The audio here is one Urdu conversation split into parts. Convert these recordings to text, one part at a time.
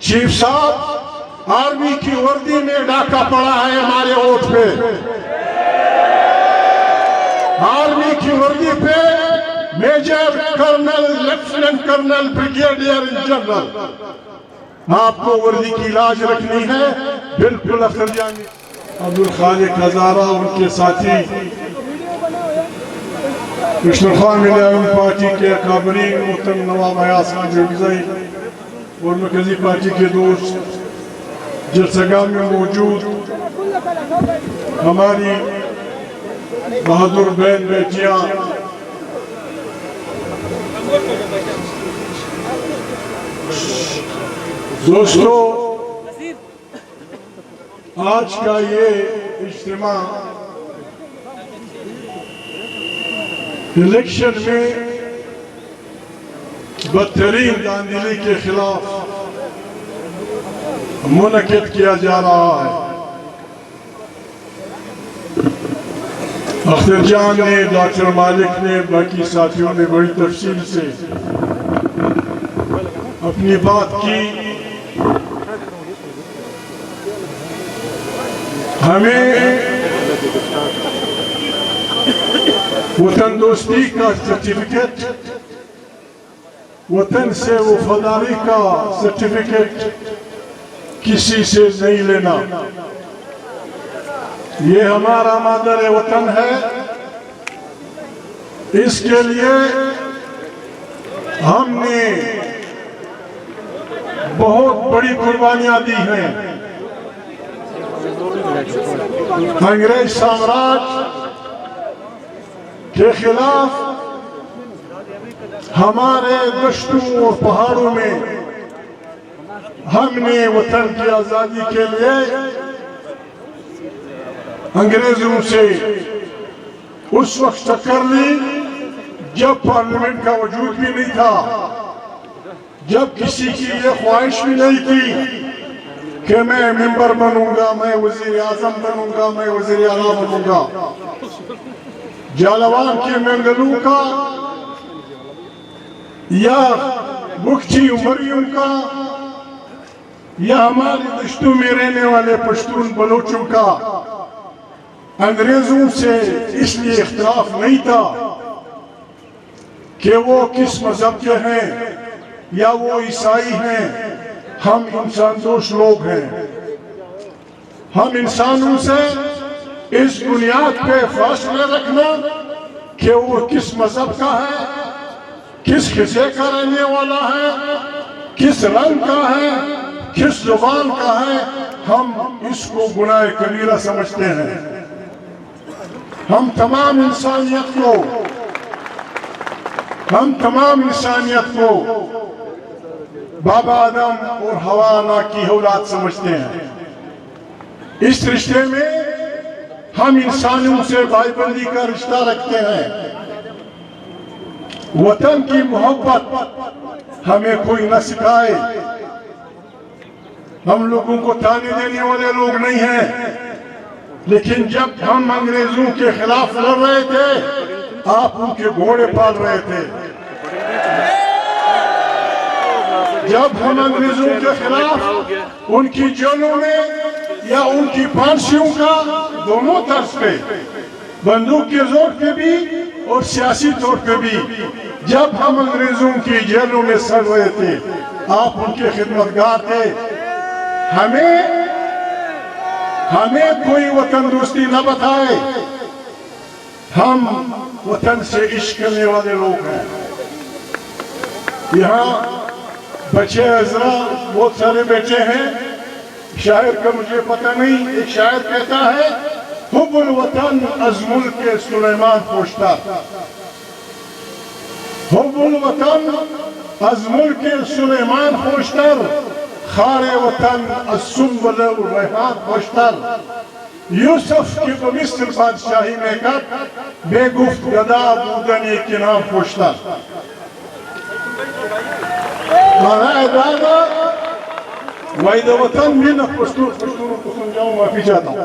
چیف صاحب آرمی کی وردی میں ڈاکہ پڑا ہے ہمارے ووٹ پہ، آرمی کی وردی پہ major colonel, lieutenant colonel, brigadier general, آپ کو وردی کی لاج رکھنی ہے، بالکل اخلیانی۔ عبدالخالق ہزارہ ان کے ساتھی پشتونخوا ملیالم پارٹی کے اکابرین محترم نواب ایاز خان جوگزئی اور مرکزی پارٹی کے دوست جلسگاہ میں موجود ہماری بہادر بہن بیٹیاں، دوستو، آج کا یہ اجتماع الیکشن میں بدترین داندلی کے خلاف منعقد کیا جا رہا ہے۔ اختر جان نے، ڈاکٹر مالک نے، باقی ساتھیوں نے بڑی تفصیل سے اپنی بات کی۔ ہمیں وطن دوستی کا سرٹیفکیٹ، وطن سے وفاداری کا سرٹیفکیٹ کسی سے نہیں لینا۔ یہ ہمارا مادر وطن ہے، اس کے لیے ہم نے بہت بڑی قربانیاں دی ہیں۔ انگریز سامراج کے خلاف ہمارے دشتوں اور پہاڑوں میں ہم نے وطن کی آزادی کے لیے انگریزوں سے اس وقت ٹکر لی جب پارلیمنٹ کا وجود بھی نہیں تھا، جب کسی کی یہ خواہش بھی نہیں تھی کہ میں ممبر بنوں گا، میں وزیر اعظم بنوں گا، میں وزیر اعلیٰ بنوں گا۔ جالوان کے منگلوں کا یا مکھی عمریوں کا یا ہماری دشتوں میں رہنے والے پشتون بلوچوں کا انگریزوں سے اس لیے اختلاف نہیں تھا کہ وہ کس مذہب کے ہیں یا وہ عیسائی ہیں، ہم انسان دوست لوگ ہیں۔ ہم انسانوں سے اس بنیاد پہ فاصلے رکھنا کہ وہ کس مذہب کا ہے، کس خطے کا رہنے والا ہے، کس رنگ کا ہے، کس زبان کا ہے، ہم اس کو گناہ کبیرہ سمجھتے ہیں۔ ہم تمام انسانیت کو بابا آدم اور حوا کی اولاد سمجھتے ہیں۔ اس رشتے میں ہم انسانوں سے بھائی بندی کا رشتہ رکھتے ہیں۔ وطن کی محبت ہمیں کوئی نہ سکھائے۔ ہم لوگوں کو تانے دینے والے لوگ نہیں ہیں، لیکن جب ہم انگریزوں کے خلاف لڑ رہے تھے، آپ ان کے گھوڑے پال رہے تھے۔ جب ہم انگریزوں کے خلاف ان کی جیلوں میں یا ان کی پھانسیوں کا دونوں طرف پہ، بندوق کے زور پہ بھی اور سیاسی طور پہ بھی، جب ہم انگریزوں کی جیلوں میں سڑ رہے تھے، آپ ان کے خدمتگار تھے۔ ہمیں کوئی وطن دوستی نہ بتائے، ہم وطن سے عشق کرنے والے لوگ ہیں۔ یہاں بچے عزرا بہت سارے بیٹے ہیں، شاعر کا مجھے پتہ نہیں، ایک شاعر کہتا ہے، حب الوطن از ملک سلیمان خوشتر، حب الوطن از ملک سلیمان خوشتر، خار وطن از سنبل و ریحان خوشتر۔ یوسف کی تو مصر بادشاہی میں کر، بے گفت گدا بودن ایک نام خوشتر۔ مانا دادا وید وطن مینا، پشتونوں کو سمجھاؤں، معافی چاہتا ہوں،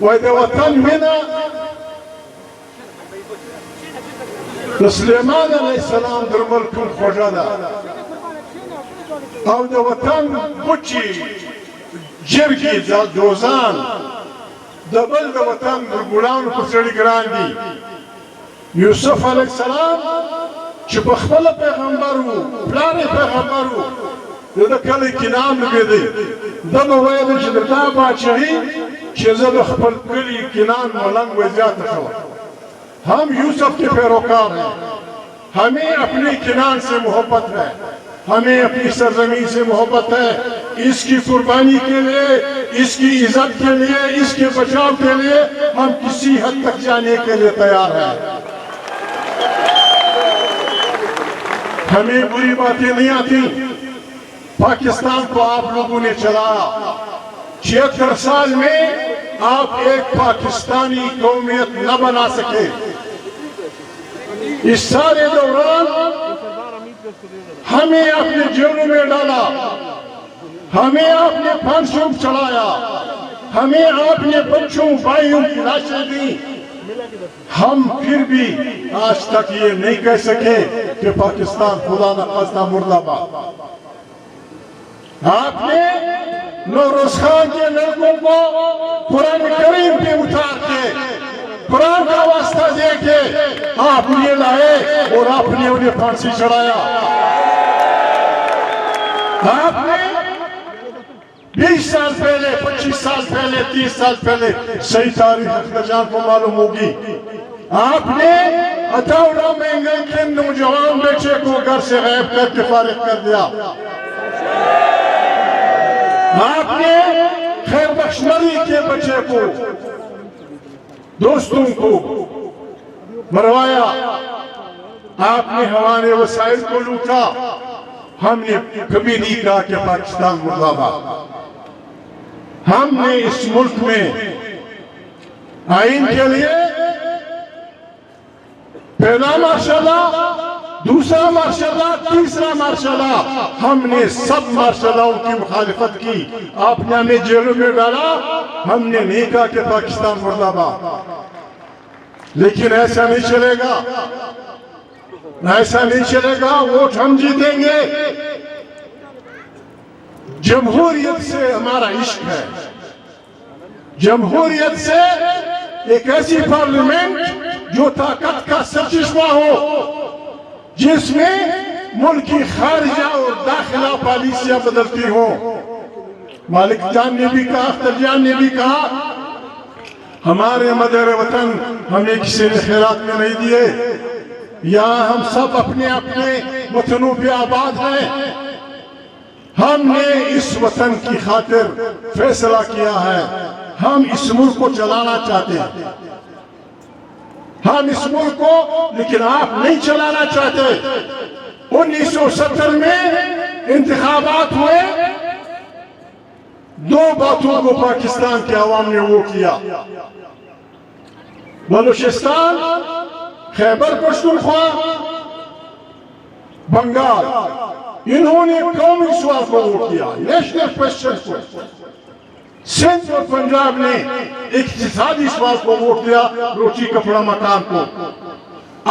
وید وطن مینا سلیمان علیہ السلام در ملکم خوشا دا، او د وطن بچی جرګې دوزان د بل د وطن ګلانو په سړي ګران دي. یوسف علیه السلام چې په خپله پیغمبر و، پلار یې پیغمبر و، د کلی کنعان نومېدی. ده به ویل چې د تا باچهي چې زه د خپل کلي کنعان ملنګ و زیاته شوم. ہم یوسف کے پیروکار ہیں. ہمیں اپنے کنعان سے محبت ہے، ہمیں اپنی سرزمین سے محبت ہے. اس کی قربانی کے لیے، اس کی عزت کے لیے، اس کے بچاؤ کے لیے ہم کسی حد تک جانے کے لیے تیار ہیں. ہمیں بری باتیں نہیں آتی. پاکستان کو آپ لوگوں نے چلایا. 76 سال میں آپ ایک پاکستانی قومیت نہ بنا سکے. اس سارے دوران ہمیں اپنے جیلوں میں ڈالا، ہمیں آپ نے پھانسیوں چڑھایا، ہمیں آپ نے بچوں بھائیوں کی لاشیں دی. ہم پھر بھی آج تک یہ نہیں کہہ سکے کہ پاکستان خدا نخواستہ مردہ باد. آپ نے نوروز خان کے لڑکوں کو قرآن کریم پہ اتار کے قرآن کا واسطہ دے کے آپ یہ لائے اور آپ نے انہیں پھانسی چڑھایا. آپ نے 20 سال پہلے، 25 سال پہلے، 30 سال پہلے، صحیح تاریخ اختر جان کو معلوم ہوگی، آپ نے عطاؤلہ مینگن کے نوجوان بیٹے کو گھر سے غائب کر کے فارغ کر دیا. آپ نے خیر بخش مری کے بچے کو، دوستوں کو مروایا. آپ نے ہمارے وسائل کو لوٹا. ہم نے کبھی نہیں کہا کہ پاکستان مردہ باد. ہم نے اس ملک میں آئین کے لیے پہلا مارشاللہ، دوسرا مارشاللہ، تیسرا مارشاللہ، ہم نے سب مارشالوں کی مخالفت کی. آپ نے ہمیں جیلوں میں ڈالا. ہم نے نہیں کہا کہ پاکستان مردہ باد. لیکن ایسا نہیں چلے گا، ایسا نہیں چلے گا. ووٹ ہم جیتیں گے. جمہوریت سے ہمارا عشق ہے. جمہوریت سے ایک ایسی پارلیمنٹ جو طاقت کا سرچشمہ ہو، جس میں ملک کی خارجہ اور داخلہ پالیسیاں بدلتی ہوں. مالک جان نے بھی کہا، اختر جان نے بھی کہا، ہمارے مدر وطن ہمیں کسی نے خیرات میں نہیں دیے. یہاں ہم سب اپنے اپنے وطنوں پہ آباد ہیں. ہم نے اس وطن کی خاطر فیصلہ کیا ہے. ہم اس ملک کو چلانا چاہتے ہیں. ہم اس ملک کو، لیکن آپ نہیں چلانا چاہتے. 1970 میں انتخابات ہوئے. 2 باتوں کو پاکستان کے عوام نے وہ کیا: بلوچستان، خیبر پختونخوا، بنگال. انہوں نے قومی سوال کو ووٹ کیا، نیشنل کوسچن کو. سندھ اور پنجاب نے اقتصادی سوال کو ووٹ دیا، روٹی کپڑا مکان کو.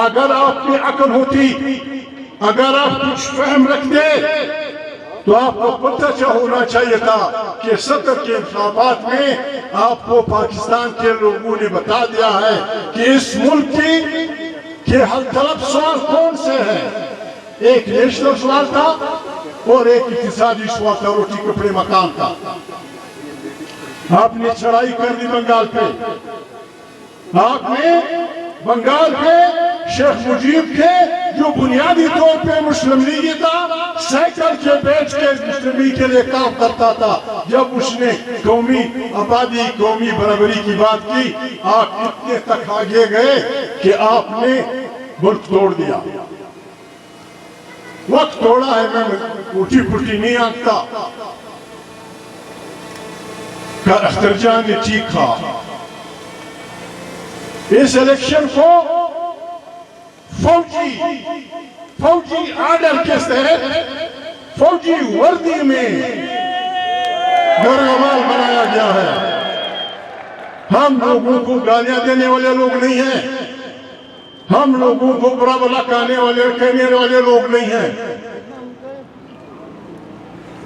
اگر آپ میں عقل ہوتی، اگر آپ کچھ فہم رکھتے، تو آپ کو پتہ ہونا چاہیے تھا کہ 70 کے انتخابات میں آپ کو پاکستان کے لوگوں نے بتا دیا ہے کہ اس ملک کے حل طلب سوال کون سے ہیں. ایک نیشنل سوال تھا اور ایک اقتصادی سوال تھا، روٹی کپڑے مکان کا. آپ نے چڑھائی کر دی بنگال پہ. آپ نے بنگال پہ شیخ مجیب کے، جو بنیادی طور پہ مسلم لیگی تھا، سائیکل کے بیچ کے مسلم لیگ کے لیے کام کرتا تھا. جب اس نے قومی آبادی، قومی برابری کی بات کی، آپ اتنے تک آگے گئے کہ آپ نے ملک توڑ دیا. وقت توڑا ہے، میں اٹھی پھٹی نہیں آنکتا. اختر جان نے ٹھیک کہا. اس الیکشن کو فوجی آرڈر کے تحت، فوجی وردی میں گرمال بنایا گیا ہے. ہم لوگوں کو گالیاں دینے والے لوگ نہیں ہیں. ہم لوگوں کو برا بلا کہنے والے لوگ نہیں ہیں.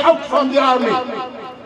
out from the army,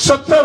70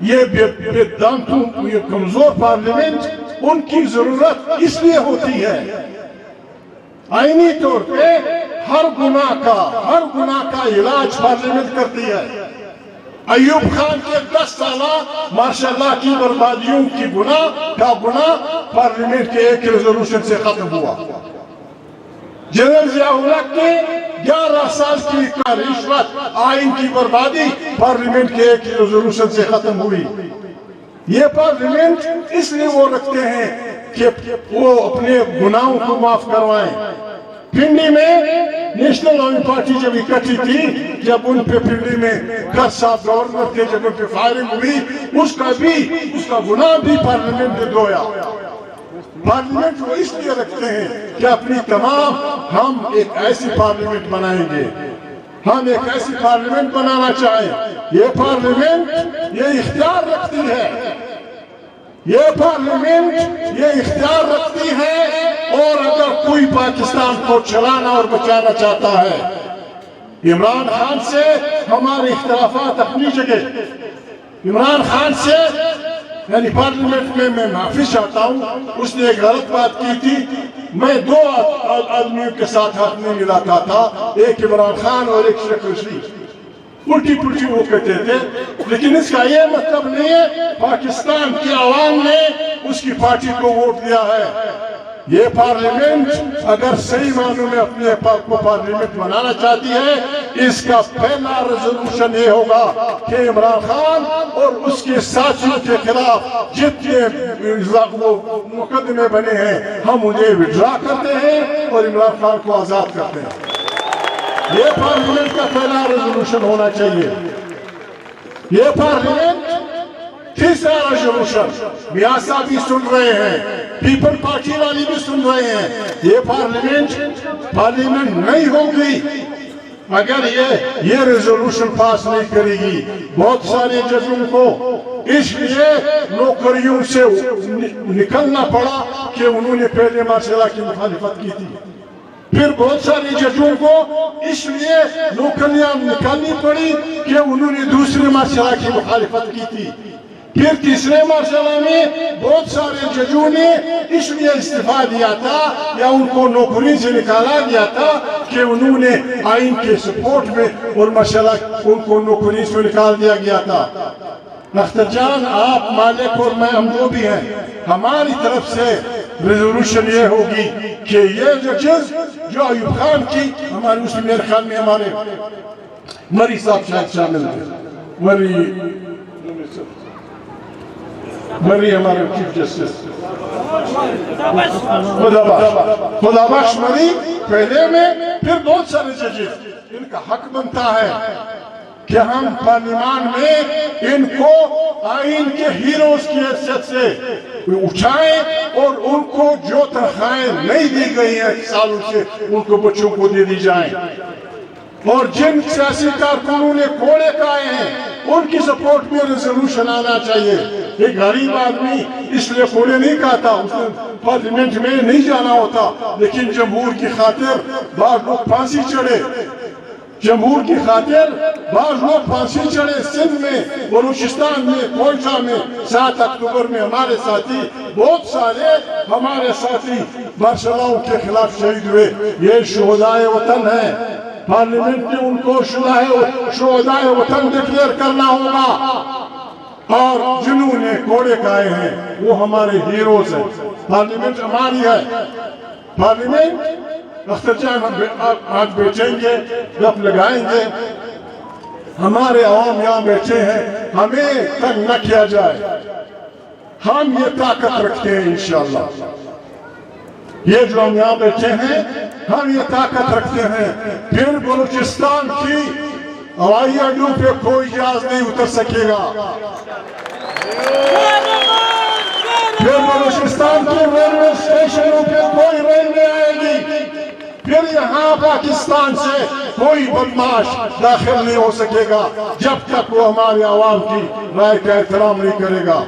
یہ بدعتوں یہ کمزور پارلیمنٹ ان کی ضرورت اس لیے ہوتی ہے آئینی طور پہ ہر گناہ کا علاج پارلیمنٹ کرتی ہے. ایوب خان کے 10 سالہ ماشاءاللہ کی بربادیوں کی گناہ پارلیمنٹ کے ایک ریزولوشن سے ختم ہوا. جنرل ضیاء الحق کے 11 سال کی رشوت آئین کی بربادی پارلیمنٹ کے ایک ریزولوشن سے ختم ہوئی. یہ پارلیمنٹ اس لیے وہ رکھتے ہیں کہ وہ اپنے گناہوں کو معاف کروائیں. پنڈی میں نیشنل عوامی پارٹی جب اکٹھی تھی جب ان پہ پنڈی میں 10 صاحب گورنر تھے جب ان پہ فائرنگ ہوئی اس کا گناہ بھی پارلیمنٹ نے دھویا. پارلیمنٹ وہ اس لیے رکھتے ہیں کہ اپنی تمام ہم ایک ایسی پارلیمنٹ بنائیں گے ہم ایک ایسی پارلیمنٹ بنانا چاہیں. یہ پارلیمنٹ یہ اختیار رکھتی ہے یہ اختیار رکھتی ہے اور اگر کوئی پاکستان کو چلانا اور بچانا چاہتا ہے عمران خان سے ہمارے اختلافات اپنی جگہ عمران خان سے یعنی پارلیمنٹ میں معافی چاہتا ہوں اس نے ایک غلط بات کی تھی. میں 2 آدمیوں کے ساتھ ہاتھ نہیں ملاتا تھا ایک عمران خان اور ایک شیخ رشید الٹی پلٹی وہ کہتے تھے لیکن اس کا یہ مطلب نہیں ہے پاکستان کی عوام نے اس کی پارٹی کو ووٹ دیا ہے. یہ پارلیمنٹ اگر صحیح معنوں میں اپنے آپ کو پارلیمنٹ بنانا چاہتی ہے اس کا پہلا ریزولوشن یہ ہوگا کہ عمران خان اور اس کے ساتھیوں کے خلاف جتنے مقدمے بنے ہیں ہم انہیں وڈرا کرتے ہیں اور عمران خان کو آزاد کرتے ہیں. یہ پارلیمنٹ کا پہلا ریزولوشن ہونا چاہیے. یہ پارلیمنٹ تیسرا ریزولوشن میاں صاحب بھی سن رہے ہیں پیپل پارٹی والی بھی سن رہے ہیں. یہ پارلیمنٹ نہیں ہوگی اگر یہ ریزولوشن پاس نہیں کرے گی. بہت سارے ججوں کو اس لیے نوکریوں سے نکلنا پڑا کہ انہوں نے پہلے مارشل کی مخالفت کی تھی. پھر بہت سارے ججوں کو اس لیے نوکریاں نکالنی پڑی کہ انہوں نے دوسرے مارشل کی مخالفت کی تھی. پھر تیسرے مرحلے میں بہت سارے ججوں نے اس لیے استعفا دیا تھا یا ان کو نوکری سے نکالا گیا تھا کہ انہوں نے آئین کے سپورٹ میں اور ماشاءاللہ ان کو نوکری سے نکال دیا گیا تھا. اختر جان آپ مالک اور میں ہم دو بھی ہیں. ہماری طرف سے ریزولوشن یہ ہوگی کہ یہ ججز جو ایوب خان کی ہمارے اس میرے خیال میں ہمارے مری صاحب شاید شامل ہیں مری ہمارے چیف جسٹس خدا بخش مری پہلے میں پھر بہت سارے ججز ان کا حق بنتا ہے کہ ہم پارلیمان میں ان کو آئین کے ہیروز کی حیثیت سے اٹھائیں اور ان کو جو تنخواہیں نہیں دی گئی ہیں سالوں سے ان کو بچوں کو دے دی جائیں. اور جن سیاسی کارکنوں نے کوڑے کھائے ہیں ان کی سپورٹ میں ریزولوشن آنا چاہیے. ایک غریب آدمی اس لیے کوڑے نہیں کھاتا اس نے پارلیمنٹ میں نہیں جانا ہوتا لیکن جمہور کی خاطر بعض لوگ پھانسی چڑھے جمہور کی خاطر بعض لوگ پھانسی چڑھے. سندھ میں بلوچستان میں کوئٹہ میں 7 اکتوبر میں ہمارے ساتھی بہت سارے ہمارے ساتھی ماشاءاللہ کے خلاف شہید ہوئے. یہ شہدائے وطن ہیں. پارلیمنٹ نے ان کو شہدائے وطن ڈکلیئر کرنا ہوگا اور جنہوں نے کوڑے کھائے ہیں وہ ہمارے ہیروز ہیں. پارلیمنٹ ہماری ہے. پارلیمنٹ اختر جان آج بیٹھیں گے گپ لگائیں گے. ہمارے عوام یہاں بیٹھے ہیں ہمیں تنگ نہ کیا جائے. ہم یہ طاقت رکھتے ہیں انشاءاللہ. یہ جو ہم یہاں بیٹھے ہیں ہم یہ طاقت رکھتے ہیں. پھر بلوچستان کی ہوائی اڈوں پہ کوئی جہاز نہیں اتر سکے گا. پھر بلوچستان کے ریلوے اسٹیشنوں پہ کوئی ریلوے آئے گی. پھر یہاں پاکستان سے کوئی بدماش داخل نہیں ہو سکے گا جب تک وہ ہمارے عوام کی رائے کا احترام نہیں کرے گا.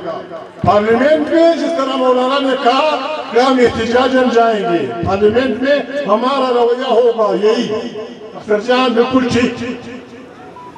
پارلیمنٹ میں جس طرح مولانا نے کہا کہ ہم احتجاجاً جائیں گے پارلیمنٹ میں ہمارا رویہ ہوگا یہی. اختر جان بالکل ٹھیک.